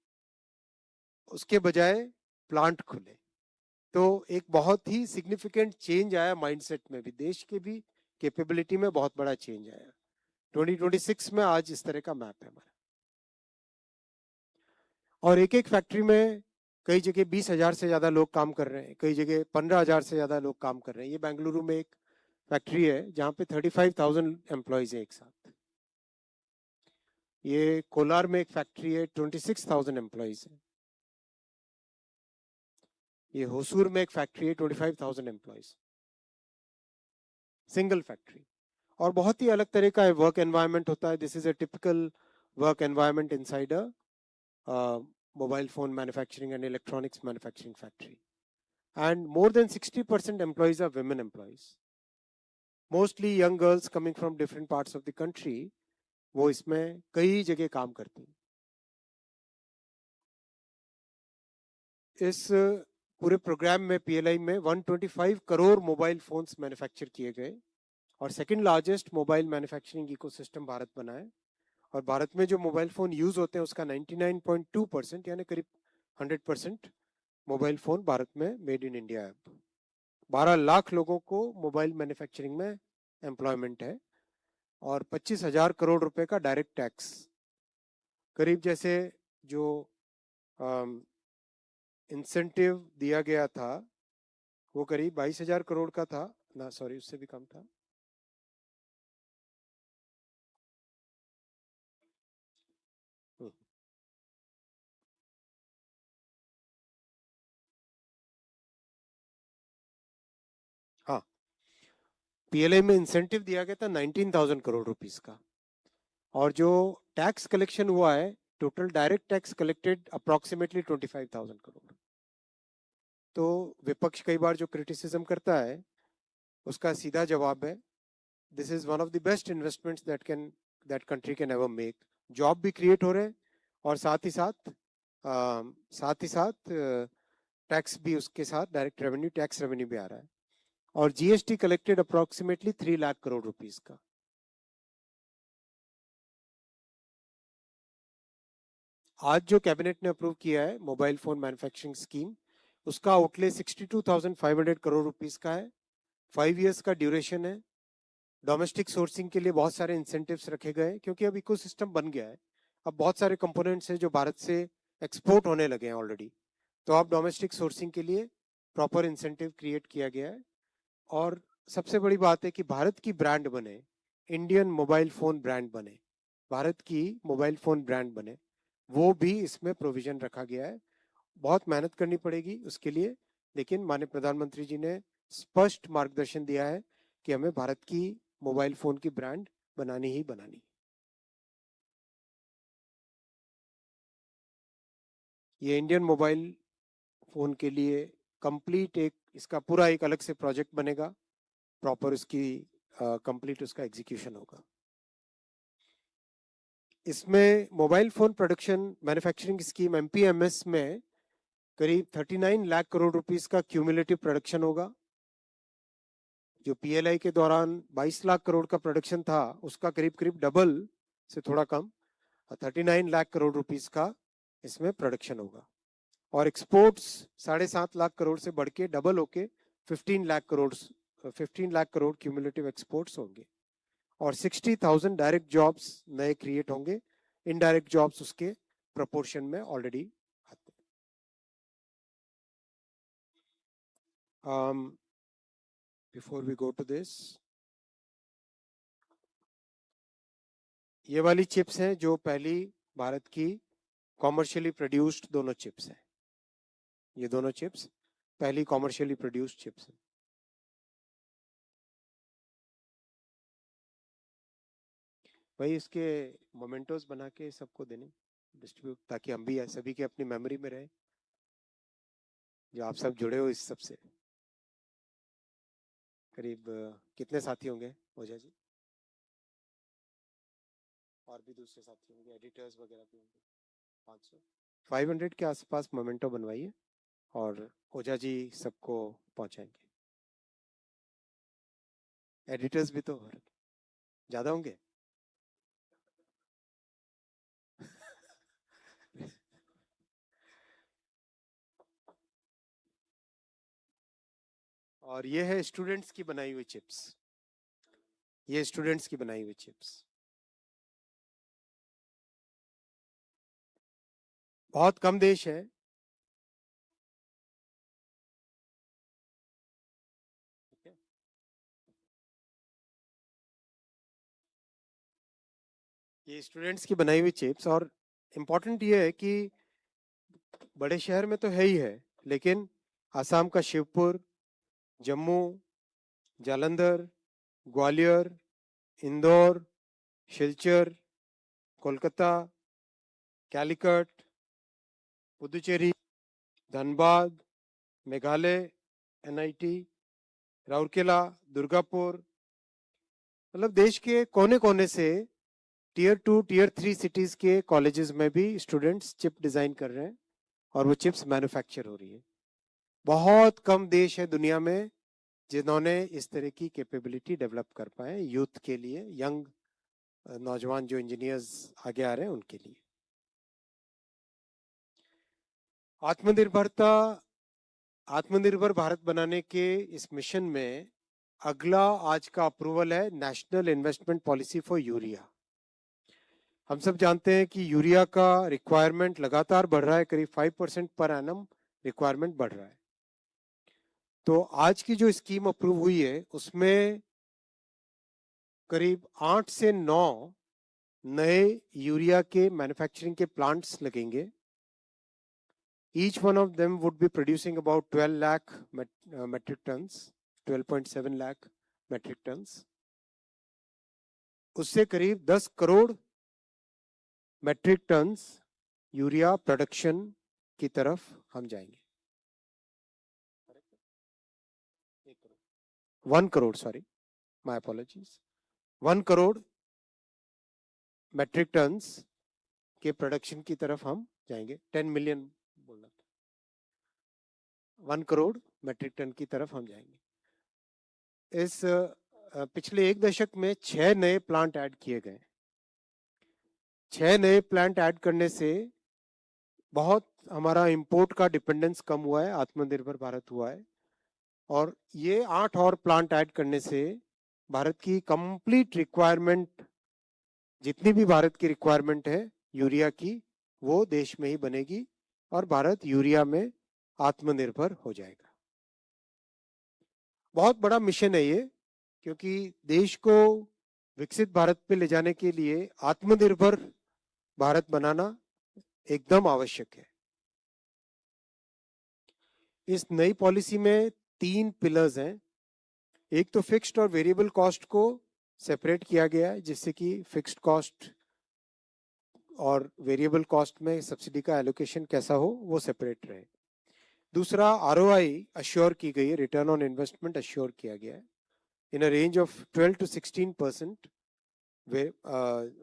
Speaker 2: उसके बजाय प्लांट खुले, तो एक बहुत ही सिग्निफिकेंट चेंज आया माइंडसेट में भी, देश के भी कैपेबिलिटी में बहुत बड़ा चेंज आया। 2026 में आज इस तरह का मैप है हमारा। और एक एक फैक्ट्री में कई जगह 20,000 से ज्यादा लोग काम कर रहे हैं, कई जगह 15,000 से ज्यादा लोग काम कर रहे हैं। ये बेंगलुरु में एक फैक्ट्री है जहाँ पे 35,000 एम्प्लॉयज है एक साथ। ये कोलार में एक फैक्ट्री है, 26,000 एम्प्लॉइज है। ये होसूर में एक फैक्ट्री है, 25,000 एम्प्लॉइज, सिंगल फैक्ट्री। और बहुत ही अलग तरह का वर्क एनवायरनमेंट होता है। This is a typical work environment inside a mobile phone manufacturing and electronics manufacturing factory. And more than 60% employees are women employees. Mostly young girls coming from different parts of the country. वो इसमें कई जगह काम करती हैं। इस पूरे programme में पीएलआई में 125 करोड़ मोबाइल फोन्स मैन्युफैक्चर किए गए और second largest mobile manufacturing ecosystem Bharat बना है। और भारत में जो मोबाइल फोन यूज होते हैं उसका 99.2% यानी करीब 100% मोबाइल फोन भारत में मेड इन इंडिया है। 12 लाख लोगों को मोबाइल मैन्युफैक्चरिंग में एम्प्लॉयमेंट है और 25,000 करोड़ रुपए का डायरेक्ट टैक्स। करीब जैसे जो इंसेंटिव दिया गया था वो करीब 22,000 करोड़ का था ना, सॉरी उससे भी कम था। हाँ, पीएलआई में इंसेंटिव दिया गया था 19,000 करोड़ रुपीस का। और जो टैक्स कलेक्शन हुआ है, total direct tax collected approximately 25,000 crore. तो विपक्ष कई बार जो क्रिटिसिज्म करता है उसका सीधा जवाब है, this is one of the best investments that country can ever make. Job भी क्रिएट हो रहे हैं और साथ ही साथ टैक्स भी उसके साथ डायरेक्ट रेवेन्यू टैक्स रेवेन्यू भी आ रहा है। और GST collected approximately 3 lakh crore rupees का। आज जो कैबिनेट ने अप्रूव किया है मोबाइल फोन मैन्युफैक्चरिंग स्कीम, उसका आउटले 62,500 करोड़ रुपीस का है। 5 इयर्स का ड्यूरेशन है। डोमेस्टिक सोर्सिंग के लिए बहुत सारे इंसेंटिव्स रखे गए क्योंकि अब इकोसिस्टम बन गया है। अब बहुत सारे कंपोनेंट्स हैं जो भारत से एक्सपोर्ट होने लगे हैं ऑलरेडी। तो अब डोमेस्टिक सोर्सिंग के लिए प्रॉपर इंसेंटिव क्रिएट किया गया है। और सबसे बड़ी बात है कि भारत की ब्रांड बने, इंडियन मोबाइल फोन ब्रांड बने, भारत की मोबाइल फोन ब्रांड बने, वो भी इसमें प्रोविजन रखा गया है। बहुत मेहनत करनी पड़ेगी उसके लिए, लेकिन माननीय प्रधानमंत्री जी ने स्पष्ट मार्गदर्शन दिया है कि हमें भारत की मोबाइल फोन की ब्रांड बनानी ही बनानी। ये इंडियन मोबाइल फोन के लिए कंप्लीट एक इसका पूरा एक अलग से प्रोजेक्ट बनेगा, प्रॉपर उसकी कंप्लीट उसका एग्जीक्यूशन होगा। इसमें mobile phone production manufacturing scheme MPMS में करीब 39 लाख करोड़ रुपीस का क्यूमुलेटिव प्रोडक्शन होगा। जो पीएलआई के दौरान 22 लाख करोड़ का प्रोडक्शन था उसका करीब करीब डबल से थोड़ा कम 39 लाख करोड़ रुपीस का इसमें प्रोडक्शन होगा। और एक्सपोर्ट्स 7.5 लाख करोड़ से बढ़ के डबल होके 15 लाख करोड़ क्यूमुलेटिव एक्सपोर्ट्स होंगे। और 60,000 डायरेक्ट जॉब्स नए क्रिएट होंगे। इनडायरेक्ट जॉब्स उसके प्रोपोर्शन में ऑलरेडी आते हैं। Before we go to this, ये वाली चिप्स हैं जो पहली भारत की कॉमर्शियली प्रोड्यूस्ड दोनों चिप्स हैं। ये दोनों चिप्स पहली कॉमर्शियली प्रोड्यूस्ड चिप्स हैं। भाई इसके मोमेंटोस बना के सबको देने डिस्ट्रीब्यूट, ताकि हम भी सभी के अपनी मेमोरी में रहे जो आप सब जुड़े हो इस सब से। करीब कितने साथी होंगे ओझा जी? और भी दूसरे साथी होंगे, एडिटर्स वगैरह भी होंगे। 500 500 के आसपास मोमेंटो बनवाइए और ओझा जी सबको पहुंचाएंगे। एडिटर्स भी तो ज्यादा होंगे। और ये है स्टूडेंट्स की बनाई हुई चिप्स। ये स्टूडेंट्स की बनाई हुई चिप्स। बहुत कम देश है ये स्टूडेंट्स की बनाई हुई चिप्स, और इम्पोर्टेंट ये है कि बड़े शहर में तो है ही है, लेकिन आसाम का शिवपुर, जम्मू, जालंधर, ग्वालियर, इंदौर, शिलचर, कोलकाता, कैलिकट, पुदुचेरी, धनबाद, मेघालय, एनआईटी, राउरकेला, दुर्गापुर, मतलब देश के कोने कोने से टीयर 2 टीयर 3 सिटीज के कॉलेजेस में भी स्टूडेंट्स चिप डिजाइन कर रहे हैं और वो चिप्स मैन्युफैक्चर हो रही है। बहुत कम देश है दुनिया में जिन्होंने इस तरह की कैपेबिलिटी डेवलप कर पाए यूथ के लिए, यंग नौजवान जो इंजीनियर्स आगे आ रहे हैं उनके लिए। आत्मनिर्भरता, आत्मनिर्भर भारत बनाने के इस मिशन में अगला आज का अप्रूवल है national investment policy for urea. हम सब जानते हैं कि यूरिया का रिक्वायरमेंट लगातार बढ़ रहा है, करीब 5% पर एनम रिक्वायरमेंट बढ़ रहा है। तो आज की जो स्कीम अप्रूव हुई है उसमें करीब 8 से 9 नए यूरिया के मैन्युफैक्चरिंग के प्लांट्स लगेंगे। Each one of them would be producing about 12 lakh metric tons, 12.7 lakh metric tons. उससे करीब 10 crore metric tons urea production की तरफ हम जाएंगे। 1 crore, sorry, my apologies, 1 crore metric tons के प्रोडक्शन की तरफ हम जाएंगे। 10 मिलियन बोलना था, 1 करोड़ मेट्रिक टन की तरफ हम जाएंगे। इस पिछले एक दशक में 6 नए प्लांट ऐड किए गए। 6 नए प्लांट ऐड करने से बहुत हमारा इंपोर्ट का डिपेंडेंस कम हुआ है, आत्मनिर्भर भारत हुआ है। और ये 8 और प्लांट ऐड करने से भारत की कंप्लीट रिक्वायरमेंट, जितनी भी भारत की रिक्वायरमेंट है यूरिया की, वो देश में ही बनेगी और भारत यूरिया में आत्मनिर्भर हो जाएगा। बहुत बड़ा मिशन है ये, क्योंकि देश को विकसित भारत पे ले जाने के लिए आत्मनिर्भर भारत बनाना एकदम आवश्यक है। इस नई पॉलिसी में 3 पिलर्स हैं। एक तो फिक्स्ड और वेरिएबल कॉस्ट को सेपरेट किया गया है, जिससे कि फिक्स्ड कॉस्ट और वेरिएबल कॉस्ट में सब्सिडी का एलोकेशन कैसा हो वो सेपरेट रहे। दूसरा, आरओआई अश्योर की गई है, रिटर्न ऑन इन्वेस्टमेंट अश्योर किया गया है in a range of 12 to 16%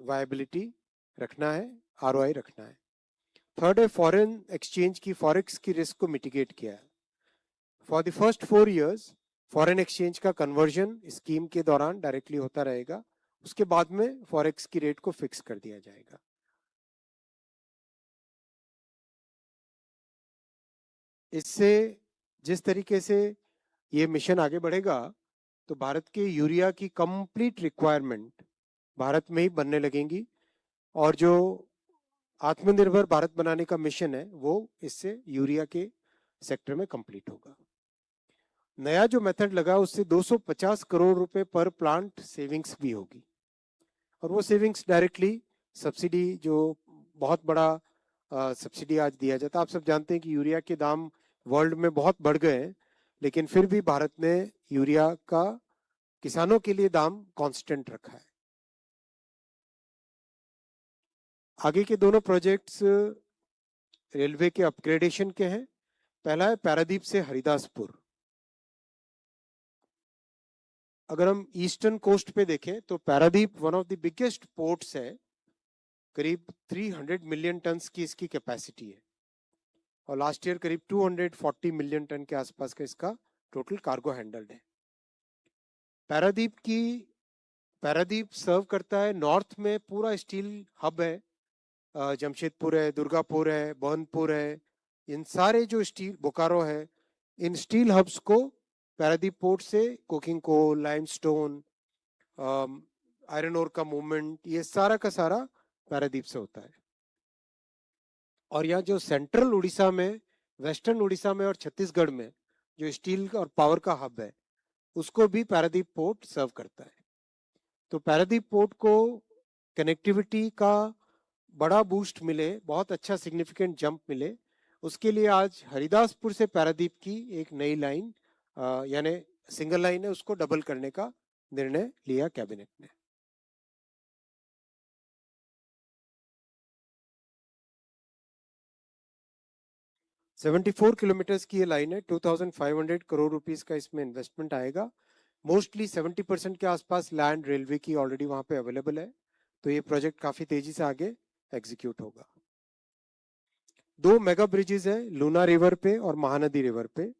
Speaker 2: viability रखना है, आरओआई रखना है। थर्ड है, फॉरेन एक्सचेंज की, फॉरेक्स की रिस्क को मिटिगेट किया है। For the first 4 years foreign exchange का कन्वर्जन स्कीम के दौरान डायरेक्टली होता रहेगा, उसके बाद में फॉरेक्स की रेट को फिक्स कर दिया जाएगा। इससे जिस तरीके से ये मिशन आगे बढ़ेगा तो भारत के यूरिया की कंप्लीट रिक्वायरमेंट भारत में ही बनने लगेंगी और जो आत्मनिर्भर भारत बनाने का मिशन है वो इससे यूरिया के सेक्टर में कंप्लीट होगा। नया जो मेथड लगा उससे 250 करोड़ रुपए पर प्लांट सेविंग्स भी होगी, और वो सेविंग्स डायरेक्टली सब्सिडी, जो बहुत बड़ा सब्सिडी आज दिया जाता है। आप सब जानते हैं कि यूरिया के दाम वर्ल्ड में बहुत बढ़ गए हैं, लेकिन फिर भी भारत ने यूरिया का किसानों के लिए दाम कांस्टेंट रखा है। आगे के दोनों प्रोजेक्ट्स रेलवे के अपग्रेडेशन के हैं। पहला है पारादीप से हरिदासपुर। अगर हम ईस्टर्न कोस्ट पे देखें तो Paradip one of the biggest ports है, करीब 300 मिलियन टन्स की इसकी कैपेसिटी है और लास्ट ईयर करीब 240 मिलियन टन के आसपास का इसका टोटल कार्गो हैंडल्ड है। पारादीप सर्व करता है नॉर्थ में, पूरा स्टील हब है, जमशेदपुर है, दुर्गापुर है, बर्नपुर है, इन सारे जो स्टील, बोकारो है, इन स्टील हब्स को पारादीप पोर्ट से coking coal, limestone, iron ore का मूवमेंट, ये सारा का सारा पारादीप से होता है। और यहाँ जो सेंट्रल उड़ीसा में, वेस्टर्न उड़ीसा में और छत्तीसगढ़ में जो स्टील और पावर का हब है, उसको भी पारादीप पोर्ट सर्व करता है। तो पारादीप पोर्ट को कनेक्टिविटी का बड़ा बूस्ट मिले, बहुत अच्छा सिग्निफिकेंट जंप मिले, उसके लिए आज हरिदासपुर से पारादीप की एक नई लाइन यानी सिंगल लाइन है, उसको डबल करने का निर्णय लिया कैबिनेट ने। $74 किलोमीटर की ये लाइन है, 2500 करोड़ रुपीस का इसमें इन्वेस्टमेंट आएगा। मोस्टली 70% के आसपास लैंड रेलवे की ऑलरेडी वहां पे अवेलेबल है, तो ये प्रोजेक्ट काफी तेजी से आगे एग्जीक्यूट होगा। 2 मेगा ब्रिजेस है, लूना रिवर पे और महानदी रिवर पे,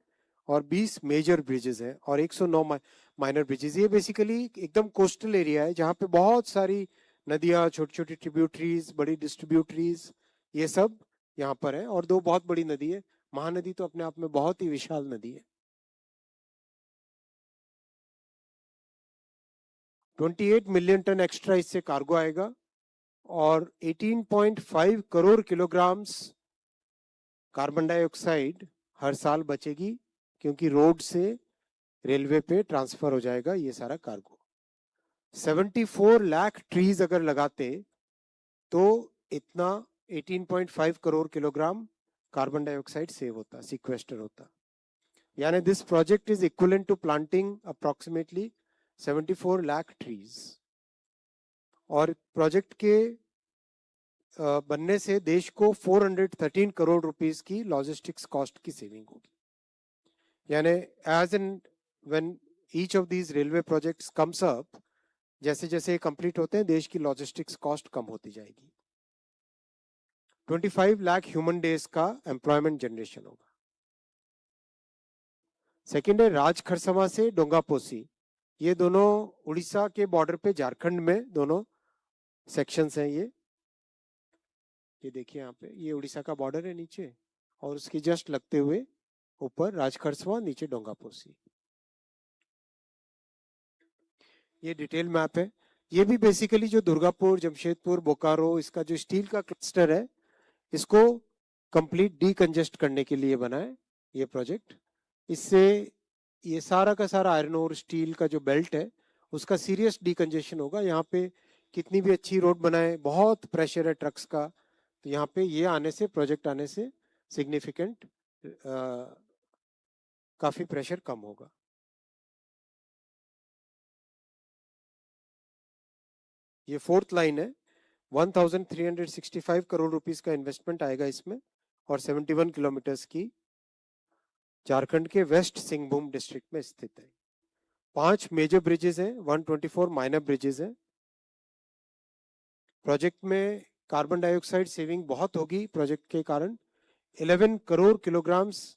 Speaker 2: और 20 मेजर ब्रिजेस हैं और 109 माइनर ब्रिजेस। ये बेसिकली एकदम कोस्टल एरिया है जहाँ पे बहुत सारी नदियाँ, छोटी छोटी ट्रिब्यूटरीज, बड़ी डिस्ट्रीब्यूटरीज, ये सब यहाँ पर है। और 2 बहुत बड़ी नदी है, महानदी तो अपने आप में बहुत ही विशाल नदी है। 28 मिलियन टन एक्स्ट्रा इससे कार्गो आएगा और 18.5 करोड़ किलोग्राम्स कार्बन डाइऑक्साइड हर साल बचेगी, क्योंकि रोड से रेलवे पे ट्रांसफर हो जाएगा ये सारा कार्गो। 74 लाख ट्रीज अगर लगाते तो इतना 18.5 crore kilogram carbon dioxide save होता, सिक्वेस्टर होता। यानी this project is equivalent to planting approximately 74 lakh trees. और प्रोजेक्ट के बनने से देश को 413 करोड़ रुपीस की लॉजिस्टिक्स कॉस्ट की सेविंग होगी। यानी as and when each of these railway projects comes up, जैसे जैसे कंप्लीट होते हैं, देश की लॉजिस्टिक्स कॉस्ट कम होती जाएगी। 25 लाख ह्यूमन डेज का एम्प्लॉयमेंट जनरेशन होगा। सेकेंड है राज खरसवा से डोंगापोसी, ये दोनों उड़ीसा के बॉर्डर पे, झारखंड में दोनों सेक्शंस हैं। ये देखिए यहाँ पे, ये उड़ीसा का बॉर्डर है नीचे, और उसके जस्ट लगते हुए ऊपर राजखरसवा, नीचे डोंगापोसी। ये डिटेल मैप है। ये भी बेसिकली जो दुर्गापुर, जमशेदपुर, बोकारो, इसका जो स्टील का क्लस्टर है, इसको कंप्लीट डीकंजेस्ट करने के लिए बना है ये प्रोजेक्ट। इससे ये सारा का सारा आयरन और स्टील का जो बेल्ट है उसका सीरियस डीकंजेशन होगा। यहाँ पे कितनी भी अच्छी रोड बनाए, बहुत प्रेशर है ट्रक्स का, तो यहाँ पे ये आने से, प्रोजेक्ट आने से सिग्निफिकेंट काफी प्रेशर कम होगा। ये 4th लाइन है, 1365 करोड़ रुपीस का इन्वेस्टमेंट आएगा इसमें, और 71 किलोमीटर्स की, झारखंड के वेस्ट सिंहभूम डिस्ट्रिक्ट में स्थित है। 5 मेजर ब्रिजेस हैं, 124 माइनर ब्रिजेस हैं। प्रोजेक्ट में कार्बन डाइऑक्साइड सेविंग बहुत होगी प्रोजेक्ट के कारण। 11 crore kilograms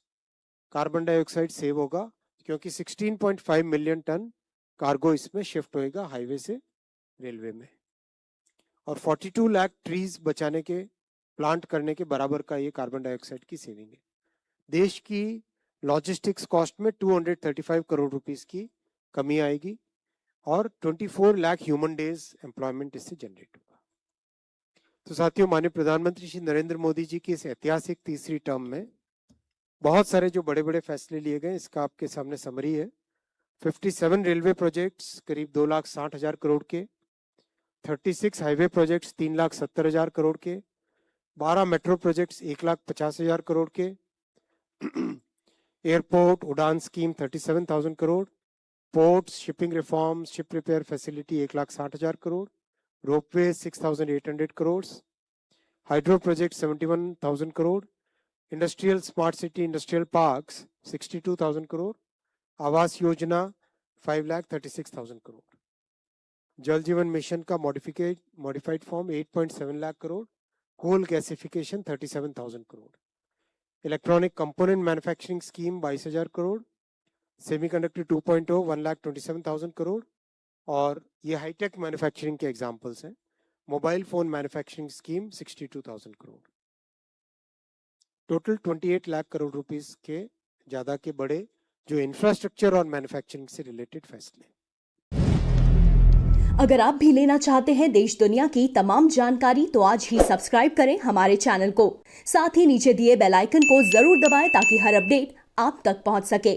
Speaker 2: carbon dioxide save होगा, क्योंकि 16.5 मिलियन टन कार्गो इसमें शिफ्ट होएगा हाईवे से रेलवे में। और 42 लाख ट्रीज बचाने के, प्लांट करने के बराबर का ये कार्बन डाइऑक्साइड की सेविंग है। देश की लॉजिस्टिक्स कॉस्ट में 235 करोड़ रुपीस की कमी आएगी, और 24 लाख ह्यूमन डेज एम्प्लॉयमेंट इससे जनरेट होगा। तो साथियों, माननीय प्रधानमंत्री श्री नरेंद्र मोदी जी की इस ऐतिहासिक तीसरी टर्म में बहुत सारे जो बड़े बड़े फैसले लिए गए, इसका आपके सामने समरी है। 57 रेलवे प्रोजेक्ट्स करीब 2,60,000 करोड़ के, 36 हाईवे प्रोजेक्ट्स 3,70,000 करोड़ के, 12 मेट्रो प्रोजेक्ट्स 1,50,000 करोड़ के, airport Udan scheme 37,000 crore, ports, shipping reform, ship repair facility 1,60,000 crore, ropeway 6,800 crore, hydro project 71,000 crore, industrial smart city industrial parks 62,000 crore, Awas Yojana 5,36,000 crore, Jal Jeevan mission का modified form 8.7 lakh crore, coal gasification 37,000 crore, electronic component manufacturing scheme 22,000 crore, semiconductor 2.0 1,27,000 crore, और ये high tech manufacturing के examples हैं। Mobile phone manufacturing scheme 62,000 crore. Total 28 lakh crore rupees के ज्यादा के बड़े जो इंफ्रास्ट्रक्चर और मैन्युफैक्चरिंग से रिलेटेड फैसले।
Speaker 3: अगर आप भी लेना चाहते हैं देश दुनिया की तमाम जानकारी, तो आज ही सब्सक्राइब करें हमारे चैनल को। साथ ही नीचे दिए बेल आइकन को जरूर दबाएं ताकि हर अपडेट आप तक पहुंच सके।